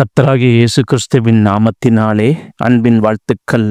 கர்த்தராகிய இயேசு கிறிஸ்துவின் நாமத்தினாலே அன்பின் வாழ்த்துக்கள்.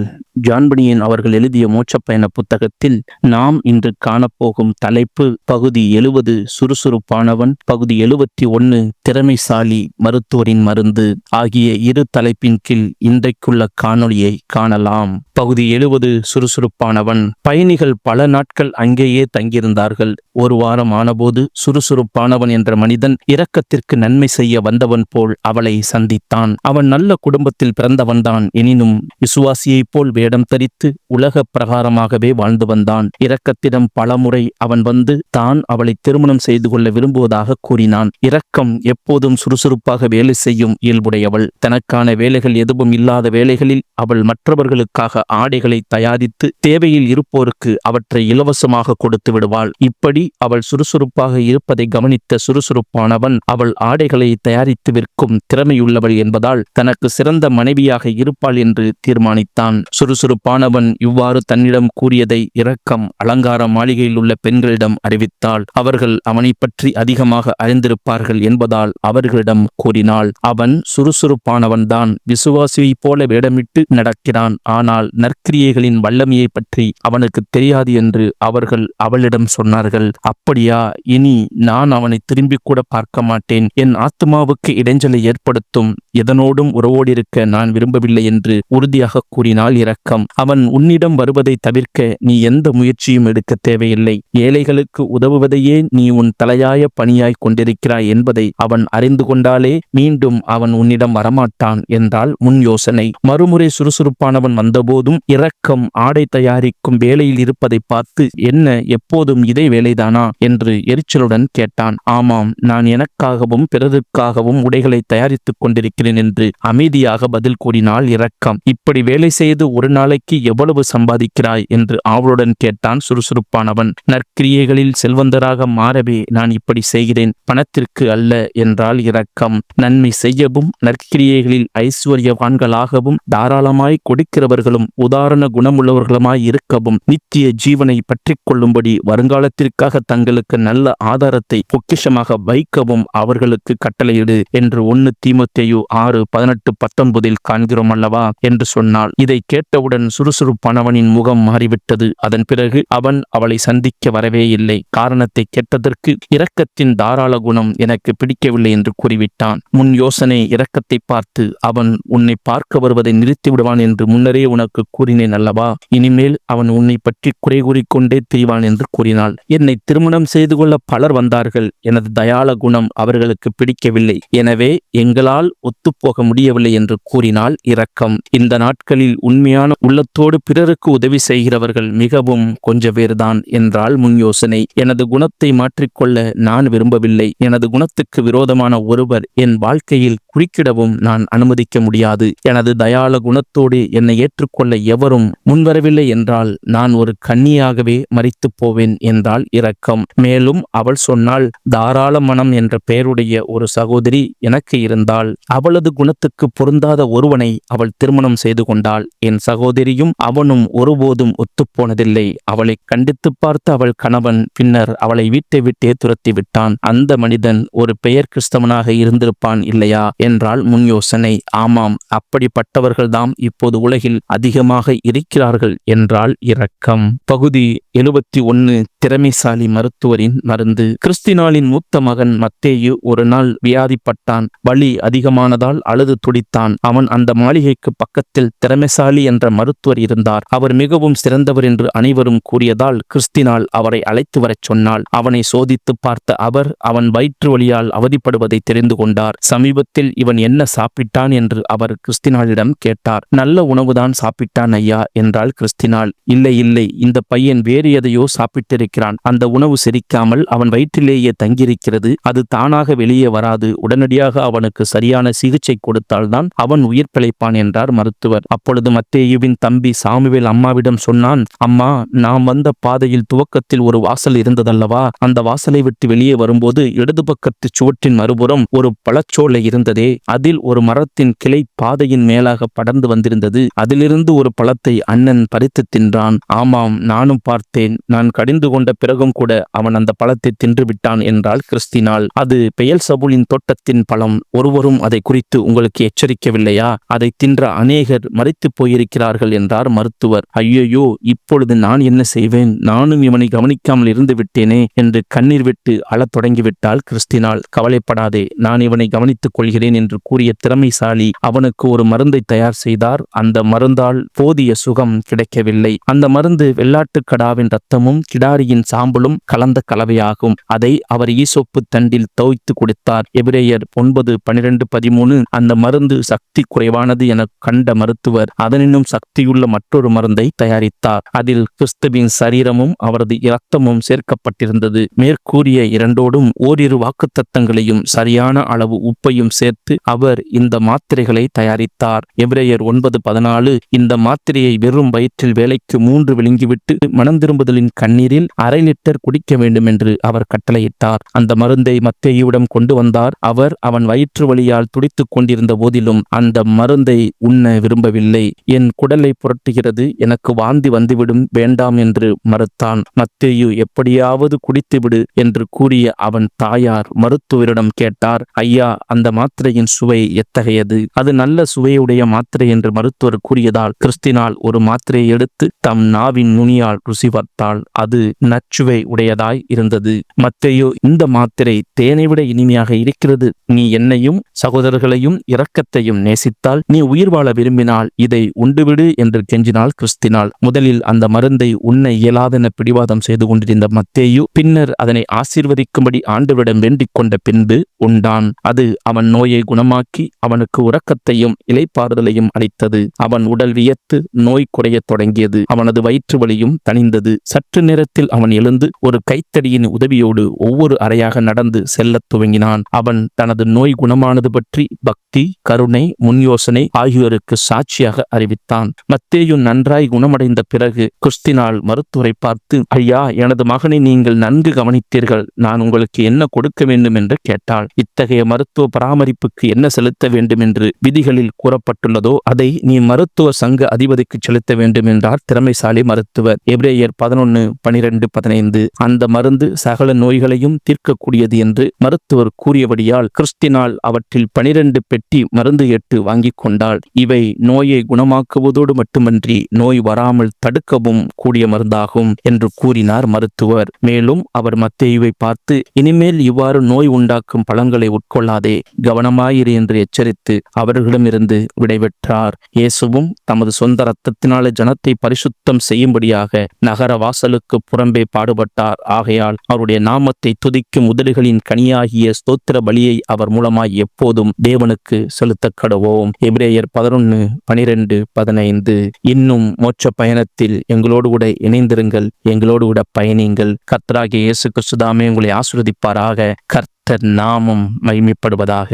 ஜான்பனியன் அவர்கள் எழுதிய மோட்சப்பயண புத்தகத்தில் நாம் இன்று காணப்போகும் தலைப்பு பகுதி 70 சுறுசுறுப்பானவன், பகுதி 71 திறமைசாலி மருத்துவரின் மருந்து ஆகிய இரு தலைப்பின் கீழ் இன்றைக்குள்ள காணொளியை காணலாம். பகுதி 70 சுறுசுறுப்பானவன். பயணிகள் பல நாட்கள் அங்கேயே தங்கியிருந்தார்கள். ஒரு வாரம் ஆனபோது சுறுசுறுப்பானவன் என்ற மனிதன் இரக்கத்திற்கு நன்மை செய்ய வந்தவன் போல் அவளை சந்தித்தான். அவன் நல்ல குடும்பத்தில் பிறந்தவன்தான். எனினும் விசுவாசியைப் போல் வேடம் தரித்து உலக பிரகாரமாகவே வாழ்ந்து வந்தான். இரக்கத்திடம் பலமுறை அவன் வந்து தான் அவளை திருமணம் செய்து கொள்ள விரும்புவதாக கூறினான். இரக்கம் எப்போதும் சுறுசுறுப்பாக வேலை செய்யும் இயல்புடையவள். தனக்கான வேலைகள் எதுவும் இல்லாத வேளைகளில் அவள் மற்றவர்களுக்காக ஆடைகளை தயாரித்து தேவையில் இருப்போருக்கு அவற்றை இலவசமாக கொடுத்து விடுவாள். இப்படி அவள் சுறுசுறுப்பாக இருப்பதை கவனித்த சுறுசுறுப்பானவன் அவள் ஆடைகளை தயாரித்து விற்கும் திறமையுள்ளவள் என்பதால் தனக்கு சிறந்த மனைவியாக இருப்பாள் என்று தீர்மானித்தான். சுறுசுறுப்பானவன் இவ்வாறு தன்னிடம் கூறியதை இரக்கம் அலங்கார மாளிகையில் உள்ள பெண்களிடம் அறிவித்தாள். அவர்கள் அவனை பற்றி அதிகமாக அறிந்திருப்பார்கள் என்பதால் அவர்களிடம் கூறினாள். அவன் சுறுசுறுப்பானவன்தான், விசுவாசியைப் போல வேடமிட்டு நடக்கிறான். ஆனால் நற்கிரியைகளின் வல்லமையை பற்றி அவனுக்கு தெரியாது என்று அவர்கள் அவளிடம் சொன்னார்கள். அப்படியா? இனி நான் அவனை திரும்பி கூட பார்க்க மாட்டேன். என் ஆத்மாவுக்கு இடைஞ்சலை ஏற்படுத்தும் எதனோடும் உறவோடிருக்க நான் விரும்பவில்லை என்று உறுதியாக கூறினாள் இரக்கம். அவன் உன்னிடம் வருவதை தவிர்க்க நீ எந்த முயற்சியும் எடுக்க தேவையில்லை. ஏழைகளுக்கு உதவுவதையே நீ உன் தலையாய பணியாய் கொண்டிருக்கிறாய் என்பதை அவன் அறிந்து கொண்டாலே மீண்டும் அவன் உன்னிடம் வரமாட்டான் என்றால் முன் யோசனை. மறுமுறை சுறுசுறுப்பானவன் வந்தபோதும் இரக்கம் ஆடை தயாரிக்கும் வேலையில் இருப்பதை பார்த்து, என்ன எப்போதும் இதே வேலைதானா என்று எரிச்சலுடன் கேட்டான். ஆமாம், நான் எனக்காகவும் பிறருக்காகவும் உடைகளை தயாரித்துக் கொண்டிருக்கிறேன் என்று அமைதியாக பதில் கூறினாள் இரக்கம். இப்படி வேலை செய்து ஒரு நாளைக்கு எவ்வளவு சம்பாதிக்கிறாய் என்று ஆவலுடன் கேட்டான் சுறுசுறுப்பானவன். நற்கிரியைகளில் செல்வந்தராக மாறவே நான் இப்படி செய்கிறேன், பணத்திற்கு அல்ல என்றால் இரக்கம். நன்மை செய்யவும் நற்கிரியைகளில் ஐஸ்வர்யவான்களாகவும் தாராளமாய் கொடுக்கிறவர்களும் உதாரண குணமுள்ளவர்களுமாய் இருக்கவும் நித்திய ஜீவனை பற்றி கொள்ளும்படி வருங்காலத்திற்காக தங்களுக்கு நல்ல ஆதாரத்தை பொக்கிஷமாக வைக்கவும் அவர்களுக்கு கட்டளையிடு என்று 1 தீமோத்தேயு 6:18-19 காண்கிறோம் அல்லவா என்று சொன்னாள். இதை கேட்டவுடன் சுறுசுறுப்பானவனின் முகம் மாறிவிட்டது. அதன் பிறகு அவன் அவளை சந்திக்க வரவே இல்லை. காரணத்தை கேட்டதற்கு இரக்கத்தின் தாராள குணம் எனக்கு பிடிக்கவில்லை என்று கூறிவிட்டான். முன் யோசனை இரக்கத்தை பார்த்து, அவன் உன்னை பார்க்க வருவதை நிறுத்தி விடுவான் என்று முன்னரே உனக்கு கூறினேன் அல்லவா? இனிமேல் அவன் உன்னை பற்றி குறை கூறிக்கொண்டே திரிவான் என்று கூறினாள். என்னை திருமணம் செய்து கொள்ள பலர் வந்தார்கள். எனது தயாள குணம் அவர்களுக்கு பிடிக்கவில்லை. எனவே எங்களால் ஒத்துப்போக முடியவில்லை என்று கூறினாள் இரக்கம். இந்த நாட்களில் உண்மையான உள்ளத்தோடு பிறருக்கு உதவி செய்கிறவர்கள் மிகவும் கொஞ்ச பேர்தான் என்றால் முன் யோசனை. எனது குணத்தை மாற்றிக்கொள்ள நான் விரும்பவில்லை. எனது குணத்துக்கு விரோதமான ஒருவர் என் வாழ்க்கையில் குறுக்கிடவும் நான் அனுமதிக்க முடியாது. எனது தயாள குணத்தோடு என்னை ஏற்றுக்கொள்ள எவரும் முன்வரவில்லை என்றால் நான் ஒரு கன்னியாகவே மரித்து போவேன் என்றால் இரக்கம். மேலும் அவள் சொன்னாள், தாராள மனம் என்ற பெயருடைய ஒரு சகோதரி எனக்கு இருந்தாள். அவளது குணத்துக்கு பொருந்தாத ஒருவனை அவள் திருமணம் செய்து கொண்டாள். என் சகோதரியும் அவனும் ஒருபோதும் ஒத்துப்போனதில்லை. அவளை கண்டித்து பார்த்த அவள் கணவன் பின்னர் அவளை வீட்டை விட்டே துரத்தி விட்டான். அந்த மனிதன் ஒரு பெயர் கிறிஸ்தவனாக இருந்திருப்பான் இல்லையா என்றால் முன் யோசனை. ஆமாம், அப்படிப்பட்டவர்கள்தான் இப்போது உலகில் அதிகமாக இருக்கிறார்கள் என்றால் இரக்கம். பகுதி 71 திறமைசாலி மருத்துவரின் மருந்து. கிறிஸ்தினாலின் மூத்த மகன் மத்தேயு ஒரு நாள் வியாதிப்பட்டான். வலி அதிகமானதால் அழுது துடித்தான். அவன் அந்த மாளிகைக்கு பக்கத்தில் திறமைசாலி என்ற மருத்துவர் இருந்தார். அவர் மிகவும் சிறந்தவர் என்று அனைவரும் கூறியதால் கிறிஸ்தினால் அவரை அழைத்து வரச் சொன்னாள். அவனை சோதித்து பார்த்த அவர் அவன் வயிற்று வலியால் அவதிப்படுவதை தெரிந்து கொண்டார். சமீபத்தில் இவன் என்ன சாப்பிட்டான் என்று அவர் கிறிஸ்தினாலிடம் கேட்டார். நல்ல உணவுதான் சாப்பிட்டான் ஐயா என்றாள் கிறிஸ்தினால். இல்லை இல்லை, இந்த பையன் வேறு எதையோ சாப்பிட்டிருக்கிறான். அந்த உணவு செரிக்காமல் அவன் வயிற்றிலேயே தங்கியிருக்கிறது. அது தானாக வெளியே வராது. உடனடியாக அவனுக்கு சரியான சிகிச்சை கொடுத்தால்தான் அவன் உயிர் பிழைப்பான் என்றார் மருத்துவர். அப்பொழுது மத்தேயுவின் தம்பி சாமுவேல் அம்மாவிடம் சொன்னான், அம்மா, நாம் வந்த பாதையில் துவக்கத்தில் ஒரு வாசல் இருந்ததல்லவா? அந்த வாசலை விட்டு வெளியே வரும்போது இடது பக்கத்து சுவற்றின் மறுபுறம் ஒரு பழச்சோலை இருந்ததே, அதில் ஒரு மரத்தின் கிளை பாதையின் மேலாக படர்ந்து வந்திருந்தது. அதிலிருந்து ஒரு பழத்தை அண்ணன் பறித்து தின்றான். ஆமாம், நானும் பார்த்தேன். நான் கடிந்து கொண்ட பிறகும் கூட அவன் அந்த பழத்தை தின்று விட்டான் என்றால் கிறிஸ்தினால் அது பெயல்சபூலின் தோட்டத்தின் பழம். ஒருவரும் அதை குறித்து உங்களுக்கு எச்சரிக்கவில்லையா? அதை தின்ற அநேகர் மரித்து போயிருக்கிறார்கள் என்றார் மருத்துவர். ஐயையோ, இப்பொழுது நான் என்ன செய்வேன்? நானும் இவனை கவனிக்காமல் இருந்து விட்டேனே என்று கண்ணீர் விட்டு அழத் தொடங்கிவிட்டாள் கிறிஸ்தினால். கவலைப்படாதே, நான் இவனை கவனித்துக் கொள்கிறேன் என்று கூறிய திறமைசாலி அவனுக்கு ஒரு மருந்தை தயார் செய்தார். அந்த மருந்தால் போதிய சுகம் கிடைக்கவில்லை. அந்த மருந்து வெள்ளாட்டுக்கடாவின் இரத்தமும் கிடாரியின் சாம்பலும் கலந்த கலவையாகும். அதை அவர் ஈசோப்பு தண்டில் தோய்த்து கொடுத்தார். எபிரேயர் 9:12-13. அந்த மருந்து சக்தி குறைவானது என கண்ட மருத்துவர் அதனினும் சக்தியுள்ள மற்றொரு மருந்தை தயாரித்தார். அதில் கிறிஸ்துவின் சரீரமும் அவரது இரத்தமும் சேர்க்கப்பட்டிருந்தது. மேற்கூறிய இரண்டோடும் ஓரிரு வாக்குத்தத்தங்களையும் சரியான அளவு உப்பையும் சேர்த்து அவர் இந்த மாத்திரைகளை தயாரித்தார். எபிரேயர் 9:14. இந்த மாத்திரையை வெறும் வயிற்றில் வேலைக்கு 3 விழுங்கிவிட்டு மனம் திரும்புதலின் கண்ணீரில் 1/2 லிட்டர் குடிக்க வேண்டும் என்று அவர் கட்டளையிட்டார். அந்த மருந்தை மத்தேயுவிடம் கொண்டு வந்தார். அவர் அவன் வயிற்று வலியால் துடித்துக் கொண்டிருந்த போதிலும் அந்த மருந்தை உண்ண விரும்பவில்லை. என் குடலை புரட்டுகிறது, எனக்கு வாந்தி வந்துவிடும், வேண்டாம் என்று மறுத்தான். மத்தேயு எப்படியாவது குடித்துவிடு என்று கூறிய அவன் தாயார் மருத்துவரிடம் கேட்டார், ஐயா, அந்த மாத்திரையின் சுவை எத்தகையது? அது நல்ல சுவையுடைய மாத்திரை என்று மருத்துவர் கூறியதால் கிறிஸ்தினால் ஒரு மாத்திரையை எடுத்து தம் நாவின் நுனியால் ருசி பார்த்தாள். அது நச்சுவை உடையதாய் இருந்தது. மத்தேயு, இந்த மாத்திரை தேனை விட இனிமையாக இருக்கிறது. நீ என்னையும் சகோதரர்களையும் இரக்கத்தையும் நேசித்தால், நீ உயிர் வாழ விரும்பினால் இதை உண்டுவிடு என்று கெஞ்சினாள் கிறிஸ்தினால். முதலில் அந்த மருந்தை உண்ண இயலாதென பிடிவாதம் செய்து கொண்டிருந்த மத்தேயு பின்னர் அதனை ஆசீர்வதிக்கும்படி ஆண்டவரிடம் வேண்டிக் கொண்ட பின்பு உண்டான். அது அவன் நோயை குணமாக்கி அவனுக்கு உறக்கத்தையும் இளைப்பாறுதலையும் அளித்தது. அவன் உடல் வியத்து நோய் குறையத் தொடங்கியது. அவனது வயிற்று வலியும் தணிந்தது. சற்று நேரத்தில் அவன் எழுந்து ஒரு கைத்தடியின் உதவியோடு ஒவ்வொரு அறையாக நடந்து செல்லத் துவங்கினான். அவன் தனது நோய் குணமானது பற்றி பக்தி, கருணை, முன்யோசனை ஆகியோருக்கு சாட்சியாக அறிவித்தான். மத்தேயு நன்றாய் குணமடைந்த பிறகு கிறிஸ்தினால் மருத்துவரை பார்த்து, ஐயா, எனது மகனை நீங்கள் நன்கு கவனித்தீர்கள். நான் உங்களுக்கு என்ன கொடுக்க வேண்டும் என்று கேட்டாள். இத்தகைய மருத்துவ பராமரிப்புக்கு என்ன செலுத்த வேண்டும் என்று விதிகளில் கூறப்பட்டுள்ளதோ அதை நீ மருத்துவ சங்க அதிபதிக்கு செலுத்த வேண்டும் என்றார் திறமைசாலி மருத்துவர். எபிரேயர் 11:12-15. அந்த மருந்து சகல நோய்களையும் தீர்க்கக்கூடியது என்று மருத்துவர் கூறியபடியால் கிறிஸ்தினால் அவற்றில் 12 பெட்டி மருந்து 8 வாங்கிக் கொண்டாள். இவை நோயை குணமாக்குவதோடு மட்டுமன்றி நோய் வராமல் தடுக்கவும் கூடிய மருந்தாகும் என்று கூறினார் மருத்துவர். மேலும் அவர் மத்தேயுவை பார்த்து, இனிமேல் இவ்வாறு நோய் உண்டாக்கும் பழங்களை உட்கொள்ளாதே, கவனமாயிரு என்று எச்சரித்து அவர்களிடமிருந்து விடைபெற்றார். இயேசுவும் தமது சொந்த இரத்தத்தினாலே ஜனத்தை பரிசுத்தம் செய்யும்படியாக நகர வாசலுக்கு புறம்பே பாடுபட்டார். ஆகையால் அவருடைய நாமத்தை துதிக்கும் உதடுகளின் கனியாகிய ஸ்தோத்திர பலியை அவர் மூலமாய் எப்போதும் தேவனுக்கு செலுத்த கடவோம். எபிரேயர் 11:12-15. இன்னும் மோட்ச பயணத்தில் எங்களோடு கூட இணைந்திருங்கள், எங்களோடு கூட பயணிங்கள். கர்த்தராகிய இயேசு கிறிஸ்து தாமே உங்களை ஆசீர்வதிப்பாராக. கர்த்தர் நாமம் மகிமைப்படுவதாக.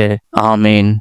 ஆமேன்.